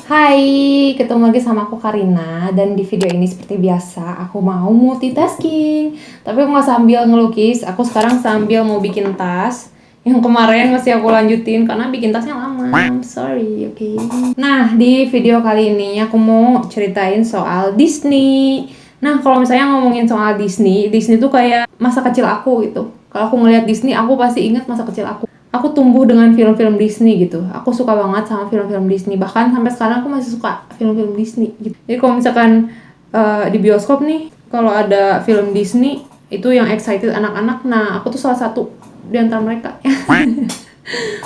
Hai, ketemu lagi sama aku Karina. Dan di video ini seperti biasa aku mau multitasking. Tapi aku nggak sambil ngelukis, aku sekarang sambil mau bikin tas. Yang kemarin masih aku lanjutin karena bikin tasnya lama. I'm sorry, oke. Nah, di video kali ini aku mau ceritain soal Disney. Nah, kalau misalnya ngomongin soal Disney, Disney tuh kayak masa kecil aku gitu. Kalau aku ngeliat Disney, aku pasti ingat masa kecil aku tumbuh dengan film-film Disney gitu. Aku suka banget sama film-film Disney. Bahkan sampai sekarang aku masih suka film-film Disney gitu. Jadi kalau misalkan di bioskop nih, kalau ada film Disney itu yang excited anak-anak, nah aku tuh salah satu di antara mereka.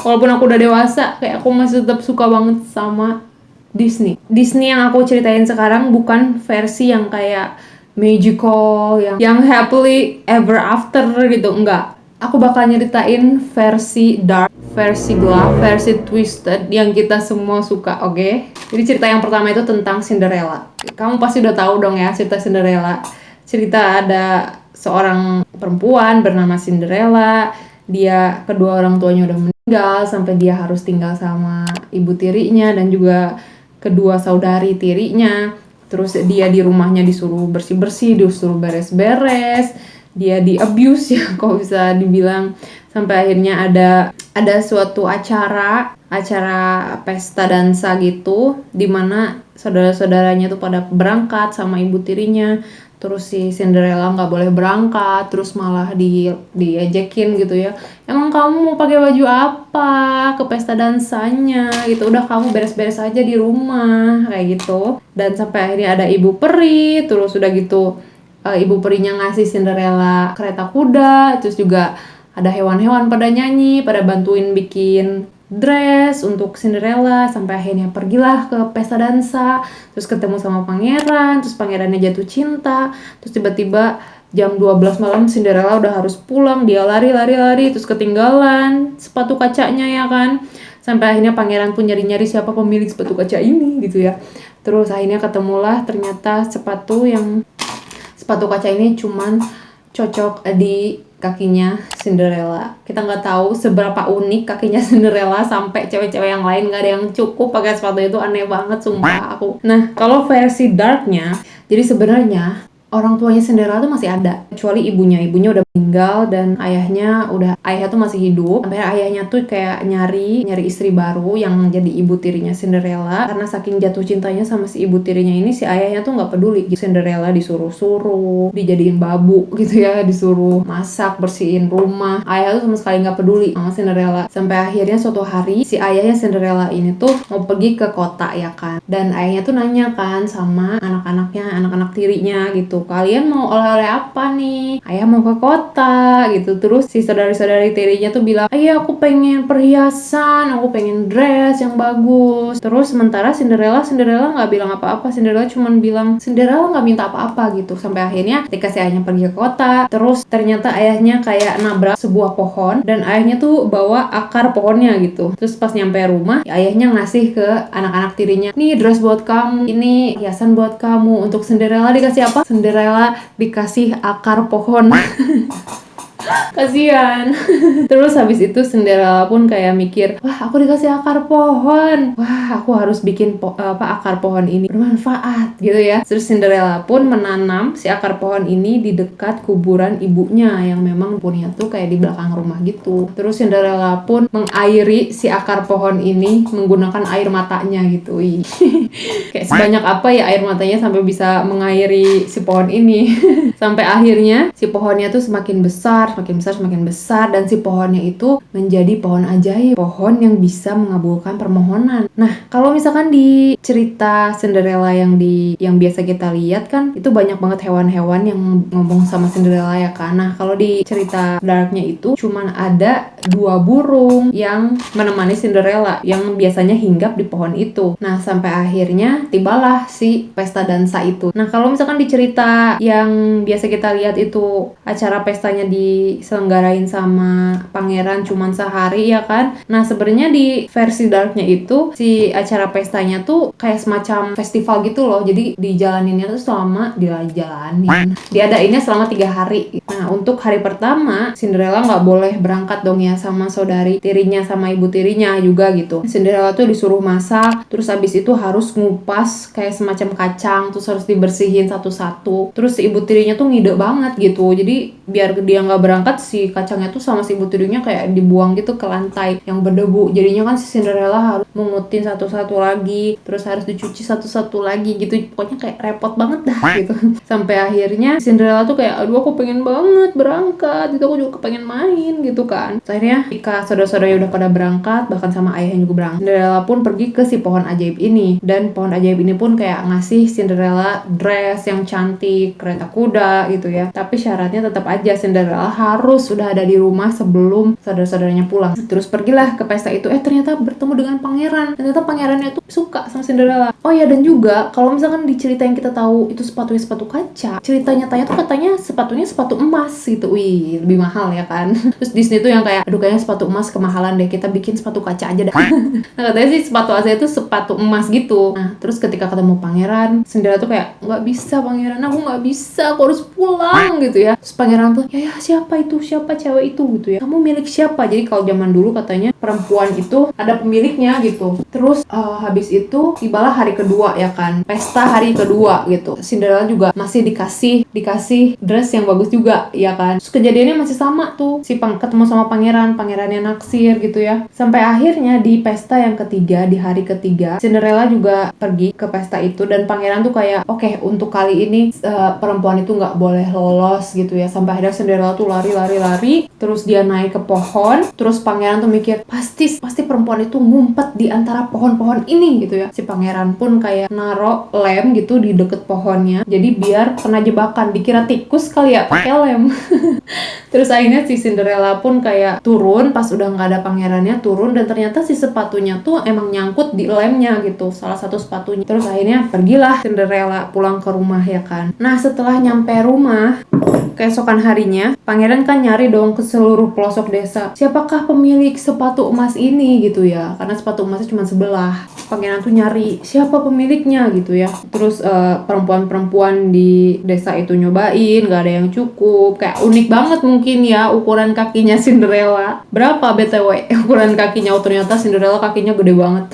Walaupun aku udah dewasa, kayak aku masih tetap suka banget sama Disney. Disney yang aku ceritain sekarang bukan versi yang kayak magical, yang happily ever after gitu, enggak. Aku bakal nyeritain versi dark, versi gelap, versi twisted yang kita semua suka, oke? Jadi cerita yang pertama itu tentang Cinderella. Kamu pasti udah tahu dong ya cerita Cinderella. Cerita ada seorang perempuan bernama Cinderella. Dia kedua orang tuanya udah meninggal sampai dia harus tinggal sama ibu tirinya dan juga kedua saudari tirinya. Terus dia di rumahnya disuruh bersih-bersih, disuruh beres-beres, dia di abuse ya kok bisa dibilang, sampai akhirnya ada suatu acara pesta dansa gitu dimana saudara-saudaranya tuh pada berangkat sama ibu tirinya. Terus si Cinderella nggak boleh berangkat, terus malah diejekin gitu ya, emang kamu mau pakai baju apa ke pesta dansanya gitu, udah kamu beres-beres aja di rumah kayak gitu. Dan sampai akhirnya ada ibu peri, terus udah gitu ibu perinya ngasih Cinderella kereta kuda, terus juga ada hewan-hewan pada nyanyi, pada bantuin bikin dress untuk Cinderella, sampai akhirnya pergilah ke pesta dansa, terus ketemu sama pangeran, terus pangerannya jatuh cinta, terus tiba-tiba jam 12 malam Cinderella udah harus pulang, dia lari, terus ketinggalan sepatu kacanya ya kan, sampai akhirnya pangeran pun nyari-nyari siapa pemilik sepatu kaca ini gitu ya. Terus akhirnya ketemulah ternyata sepatu kaca ini cuman cocok di kakinya Cinderella. Kita nggak tahu seberapa unik kakinya Cinderella sampai cewek-cewek yang lain nggak ada yang cukup pakai sepatu itu, aneh banget sumpah aku. Nah, kalau versi darknya, jadi sebenarnya orang tuanya Cinderella tuh masih ada, kecuali ibunya udah meninggal dan ayahnya tuh masih hidup. Sampai ayahnya tuh kayak nyari istri baru yang jadi ibu tirinya Cinderella, karena saking jatuh cintanya sama si ibu tirinya ini, si ayahnya tuh nggak peduli gitu. Cinderella disuruh-suruh, dijadiin babu gitu ya, disuruh masak, bersihin rumah. Ayah tuh sama sekali nggak peduli sama Cinderella. Sampai akhirnya suatu hari si ayahnya Cinderella ini tuh mau pergi ke kota ya kan, dan ayahnya tuh nanya kan sama anak-anak tirinya gitu, kalian mau oleh-oleh apa nih? Ayah mau ke kota gitu. Terus si saudari-saudari tirinya tuh bilang, ayah aku pengen perhiasan, aku pengen dress yang bagus. Terus sementara Cinderella nggak bilang apa-apa. Cinderella cuman bilang, Cinderella nggak minta apa-apa gitu. Sampai akhirnya ketika si ayahnya pergi ke kota, terus ternyata ayahnya kayak nabrak sebuah pohon dan ayahnya tuh bawa akar pohonnya gitu. Terus pas nyampe rumah, ayahnya ngasih ke anak-anak tirinya, nih dress buat kamu, ini hiasan buat kamu. Untuk Cinderella dikasih apa? Cinderella dikasih akar pohon. Kasihan. Terus habis itu Cinderella pun kayak mikir, wah aku dikasih akar pohon, wah aku harus bikin akar pohon ini bermanfaat gitu ya. Terus Cinderella pun menanam si akar pohon ini di dekat kuburan ibunya yang memang punya tuh kayak di belakang rumah gitu. Terus Cinderella pun mengairi si akar pohon ini menggunakan air matanya gitu. Kayak sebanyak apa ya air matanya sampai bisa mengairi si pohon ini. Sampai akhirnya si pohonnya tuh semakin besar, dan si pohonnya itu menjadi pohon ajaib, pohon yang bisa mengabulkan permohonan. Nah, kalau misalkan di cerita Cinderella yang biasa kita lihat kan, itu banyak banget hewan-hewan yang ngomong sama Cinderella ya kan. Nah, kalau di cerita darknya itu cuman ada 2 burung yang menemani Cinderella yang biasanya hinggap di pohon itu. Nah, sampai akhirnya tibalah si pesta dansa itu. Nah, kalau misalkan di cerita yang biasa kita lihat itu acara pestanya di diselenggarain sama pangeran cuman sehari ya kan. Nah sebenarnya di versi darknya itu si acara pestanya tuh kayak semacam festival gitu loh. Jadi dijalaninnya tuh diadainnya selama 3 hari. Nah untuk hari pertama Cinderella nggak boleh berangkat dong ya sama saudari tirinya sama ibu tirinya juga gitu. Cinderella tuh disuruh masak, terus abis itu harus ngupas kayak semacam kacang, terus harus dibersihin satu-satu. Terus si ibu tirinya tuh ngide banget gitu. Jadi biar dia nggak berangkat, si kacangnya tuh sama si ibu tirinya kayak dibuang gitu ke lantai yang berdebu. Jadinya kan si Cinderella harus mengutin satu-satu lagi, terus harus dicuci satu-satu lagi gitu. Pokoknya kayak repot banget dah gitu. Sampai akhirnya Cinderella tuh kayak, aduh aku pengen banget berangkat gitu, aku juga pengen main gitu kan. Terus akhirnya ketika saudara-saudaranya udah pada berangkat, bahkan sama ayahnya juga berangkat, Cinderella pun pergi ke si pohon ajaib ini. Dan pohon ajaib ini pun kayak ngasih Cinderella dress yang cantik, kereta kuda gitu ya. Tapi syaratnya tetap aja Cinderella harus sudah ada di rumah sebelum saudara-saudaranya pulang. Terus pergilah ke pesta itu, ternyata bertemu dengan pangeran. Ternyata pangerannya tuh suka sama Cinderella. Oh ya, dan juga kalau misalkan di cerita yang kita tahu itu sepatunya sepatu kaca, cerita nyatanya tuh katanya sepatunya sepatu emas gitu. Wih, lebih mahal ya kan. Terus Disney tuh yang kayak, aduh kayaknya sepatu emas kemahalan deh, kita bikin sepatu kaca aja dah. Nah katanya sih sepatu asli itu sepatu emas gitu. Nah terus ketika ketemu pangeran, Cinderella tuh kayak, nggak bisa pangeran, aku nggak bisa, aku harus pulang gitu ya. Terus pangeran tuh, ya siapa itu, siapa cewek itu gitu ya, kamu milik siapa? Jadi kalau zaman dulu katanya perempuan itu ada pemiliknya gitu. Terus habis itu tibalah hari kedua ya kan, pesta hari kedua gitu. Cinderella juga masih dikasih dress yang bagus juga ya kan. Terus kejadiannya masih sama tuh, ketemu sama pangerannya naksir gitu ya. Sampai akhirnya di pesta yang ketiga, di hari ketiga, Cinderella juga pergi ke pesta itu, dan pangeran tuh kayak, oke, untuk kali ini perempuan itu nggak boleh lolos gitu ya. Sampai akhirnya Cinderella tuh lari, terus dia naik ke pohon. Terus pangeran tuh mikir, pasti perempuan itu ngumpet di antara pohon-pohon ini gitu ya. Si pangeran pun kayak naro lem gitu di deket pohonnya, jadi biar kena jebakan, dikira tikus kali ya pakai lem. Terus akhirnya si Cinderella pun kayak turun pas udah nggak ada pangerannya, turun, dan ternyata si sepatunya tuh emang nyangkut di lemnya gitu, salah satu sepatunya. Terus akhirnya pergilah Cinderella pulang ke rumah ya kan. Nah setelah nyampe rumah keesokan harinya, pangeran kan nyari dong ke seluruh pelosok desa, siapakah pemilik sepatu emas ini gitu ya, karena sepatu emasnya cuma sebelah. Pangeran tuh nyari siapa pemiliknya gitu ya. Terus perempuan-perempuan di desa itu nyobain, gak ada yang cukup, kayak unik banget mungkin ya ukuran kakinya Cinderella. Berapa BTW ukuran kakinya? Oh ternyata Cinderella kakinya gede banget.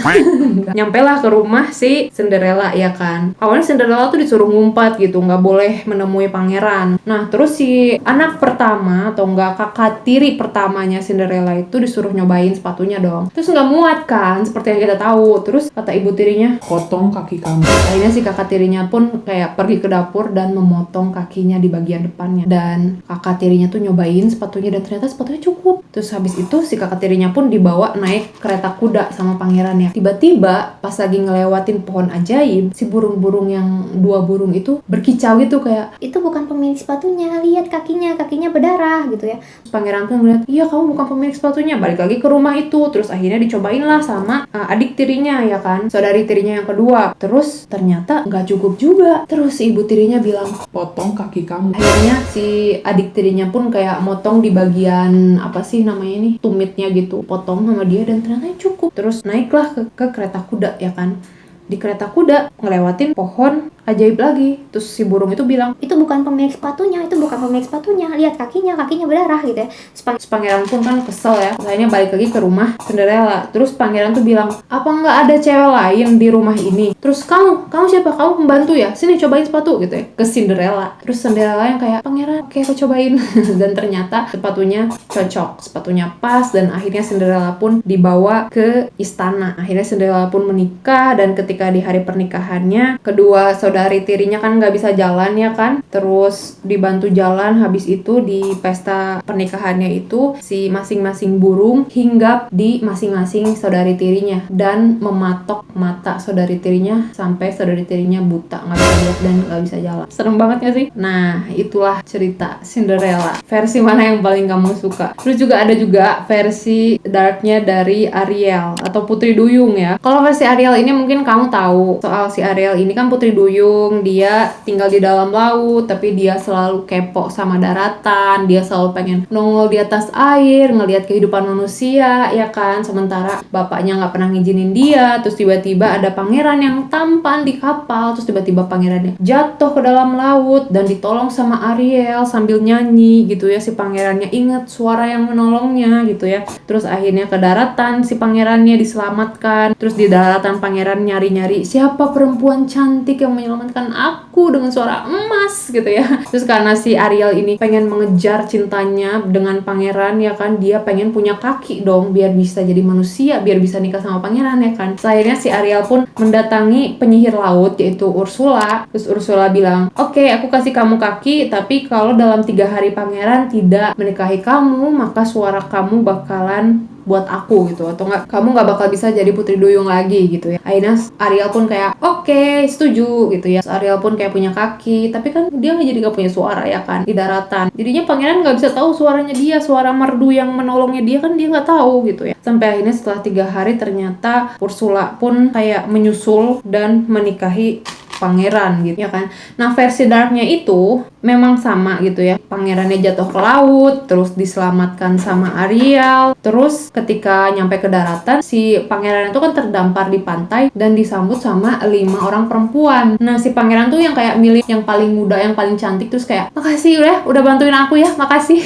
Nyampe lah ke rumah si Cinderella ya kan. Awalnya Cinderella tuh disuruh ngumpet gitu, gak boleh menemui pangeran. Nah terus si anak pertama atau enggak kakak tiri pertamanya Cinderella itu disuruh nyobain sepatunya dong. Terus nggak muat kan, seperti yang kita tahu. Terus kata ibu tirinya, potong kaki kamu. Akhirnya si kakak tirinya pun kayak pergi ke dapur dan memotong kakinya di bagian depannya. Dan kakak tirinya tuh nyobain sepatunya, dan ternyata sepatunya cukup. Terus habis itu si kakak tirinya pun dibawa naik kereta kuda sama pangerannya. Tiba-tiba pas lagi ngelewatin pohon ajaib, si burung-burung yang 2 burung itu berkicau gitu kayak, itu bukan pemilik sepatunya, lihat kakinya berdarah gitu ya. Terus pangeran tuh ngeliat, iya kamu bukan pemilik sepatunya. Balik lagi ke rumah itu. Terus akhirnya dicobain lah sama adik tirinya ya kan, saudari tirinya yang kedua. Terus ternyata nggak cukup juga. Terus ibu tirinya bilang, potong kaki kamu. Akhirnya si adik tirinya pun kayak motong di bagian apa sih namanya nih, tumitnya gitu, potong sama dia, dan ternyata cukup. Terus naiklah ke kereta kuda ya kan. Di kereta kuda ngelewatin pohon ajaib lagi. Terus si burung itu bilang, itu bukan pemilik sepatunya, lihat kakinya berdarah gitu ya. Terus pangeran pun kan kesel ya. Akhirnya balik lagi ke rumah Cinderella. Terus pangeran tuh bilang, apa nggak ada cewek lain di rumah ini? Terus kamu siapa? Kamu pembantu ya? Sini cobain sepatu gitu ya, ke Cinderella. Terus Cinderella yang kayak, pangeran oke aku cobain. Dan ternyata sepatunya cocok, sepatunya pas, dan akhirnya Cinderella pun dibawa ke istana. Akhirnya Cinderella pun menikah, dan ketika di hari pernikahannya, kedua saudari tirinya kan nggak bisa jalan ya kan, terus dibantu jalan. Habis itu di pesta pernikahannya itu si masing-masing burung hinggap di masing-masing saudari tirinya dan mematok mata saudari tirinya sampai saudari tirinya buta, nggak bisa lihat dan nggak bisa jalan. Serem banget gak sih? Nah itulah cerita Cinderella. Versi mana yang paling kamu suka? Terus juga ada juga versi darknya dari Ariel atau Putri Duyung ya. Kalau versi Ariel ini mungkin kamu tahu soal si Ariel ini kan Putri Duyung Duyung dia tinggal di dalam laut, tapi dia selalu kepo sama daratan, dia selalu pengen nongol di atas air, ngelihat kehidupan manusia, ya kan? Sementara bapaknya nggak pernah ngizinin dia. Terus tiba-tiba ada pangeran yang tampan di kapal, terus tiba-tiba pangerannya jatuh ke dalam laut dan ditolong sama Ariel sambil nyanyi gitu ya. Si pangerannya inget suara yang menolongnya gitu ya. Terus akhirnya ke daratan, si pangerannya diselamatkan. Terus di daratan pangeran nyari-nyari siapa perempuan cantik yang menyelamatkan aku dengan suara emas gitu ya. Terus karena si Ariel ini pengen mengejar cintanya dengan pangeran ya kan, dia pengen punya kaki dong biar bisa jadi manusia, biar bisa nikah sama pangeran ya kan. Akhirnya si Ariel pun mendatangi penyihir laut yaitu Ursula. Terus Ursula bilang, oke, aku kasih kamu kaki, tapi kalau dalam 3 hari pangeran tidak menikahi kamu, maka suara kamu bakalan buat aku gitu, atau enggak kamu nggak bakal bisa jadi Putri Duyung lagi gitu ya. Akhirnya Ariel pun kayak oke, setuju gitu ya. Ariel pun kayak punya kaki, tapi kan dia nggak jadi nggak punya suara ya kan di daratan. Jadinya pangeran nggak bisa tahu suaranya dia, suara merdu yang menolongnya dia kan dia nggak tahu gitu ya. Sampai akhirnya setelah 3 hari ternyata Ursula pun kayak menyusul dan menikahi pangeran gitu ya kan. Nah versi darknya itu memang sama gitu ya, pangerannya jatuh ke laut terus diselamatkan sama Ariel. Terus ketika nyampe ke daratan, si pangeran itu kan terdampar di pantai dan disambut sama 5 orang perempuan. Nah si pangeran tuh yang kayak milih yang paling muda, yang paling cantik, terus kayak makasih udah bantuin aku ya, makasih.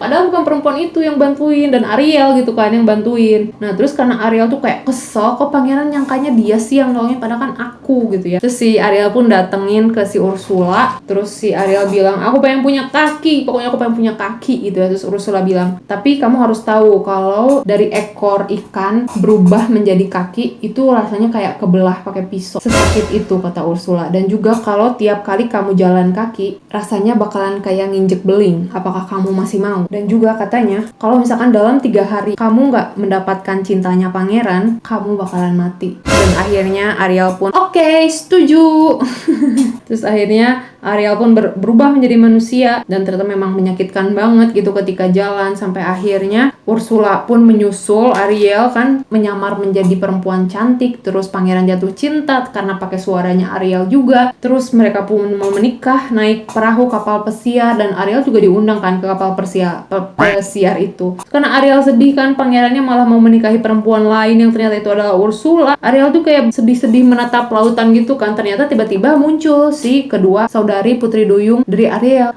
Padahal bukan perempuan itu yang bantuin, dan Ariel gitu kan yang bantuin. Nah terus karena Ariel tuh kayak kesel, kok pangeran nyangkanya dia sih yang nolongin padahal kan aku gitu ya. Terus si Ariel pun datengin ke si Ursula. Terus si Ariel bilang, aku pengen punya kaki, pokoknya aku pengen punya kaki gitu ya. Terus Ursula bilang, tapi kamu harus tahu kalau dari ekor ikan berubah menjadi kaki itu rasanya kayak kebelah pakai pisau, sesakit itu kata Ursula. Dan juga kalau tiap kali kamu jalan kaki rasanya bakalan kayak nginjek beling, apakah kamu masih mau? Dan juga katanya kalau misalkan dalam 3 hari kamu nggak mendapatkan cintanya pangeran, kamu bakalan mati. Dan akhirnya Ariel pun oke, setuju. Terus akhirnya Ariel pun berubah menjadi manusia, dan ternyata memang menyakitkan banget gitu ketika jalan. Sampai akhirnya Ursula pun menyusul Ariel kan, menyamar menjadi perempuan cantik. Terus pangeran jatuh cinta karena pakai suaranya Ariel juga. Terus mereka pun mau menikah naik perahu kapal pesiar, dan Ariel juga diundang kan ke kapal pesiar itu. Karena Ariel sedih kan, pangerannya malah mau menikahi perempuan lain yang ternyata itu adalah Ursula. Ariel tuh kayak sedih-sedih menatap lautan gitu kan. Ternyata tiba-tiba muncul si kedua saudari Putri Duyung dari Ariel.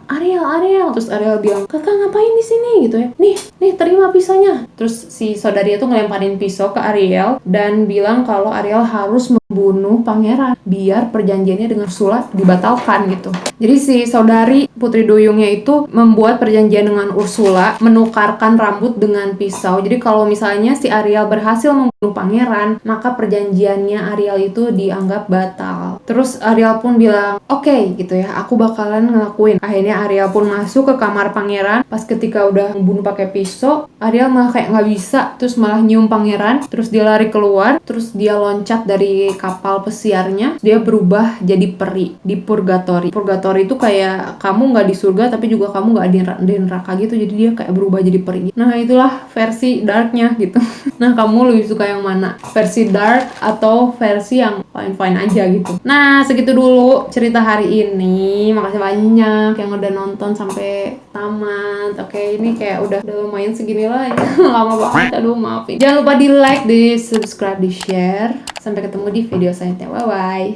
Terus Ariel bilang, kakak ngapain di sini gitu ya? Nih terima pisaunya. Terus si saudari itu ngelemparin pisau ke Ariel dan bilang kalau Ariel harus membunuh pangeran biar perjanjiannya dengan Ursula dibatalkan gitu. Jadi si saudari Putri Duyungnya itu membuat perjanjian dengan Ursula, menukarkan rambut dengan pisau. Jadi kalau misalnya si Ariel berhasil membunuh pangeran, maka perjanjiannya Ariel itu dianggap batal. Terus Ariel pun bilang, oke gitu ya, aku bakalan ngelakuin. Akhirnya Ariel pun masuk ke kamar pangeran. Pas ketika udah membunuh pakai pisau, Ariel malah kayak nggak bisa, terus malah nyium pangeran. Terus dia lari keluar, terus dia loncat dari kapal pesiarnya. Dia berubah jadi peri di purgatory. Purgatory itu kayak kamu nggak di surga tapi juga kamu nggak di neraka gitu. Jadi dia kayak berubah jadi peri. Nah itulah versi darknya gitu. Nah kamu lebih suka yang mana? Versi dark atau versi yang fine-fine aja gitu? Nah segitu dulu cerita hari ini. Makasih banyak yang udah nonton sampai tamat. Oke, ini kayak udah lumayan segini lah ya. Lama banget, aduh maafin. Jangan lupa di like, di subscribe, di share. Sampai ketemu di video selanjutnya. Bye bye.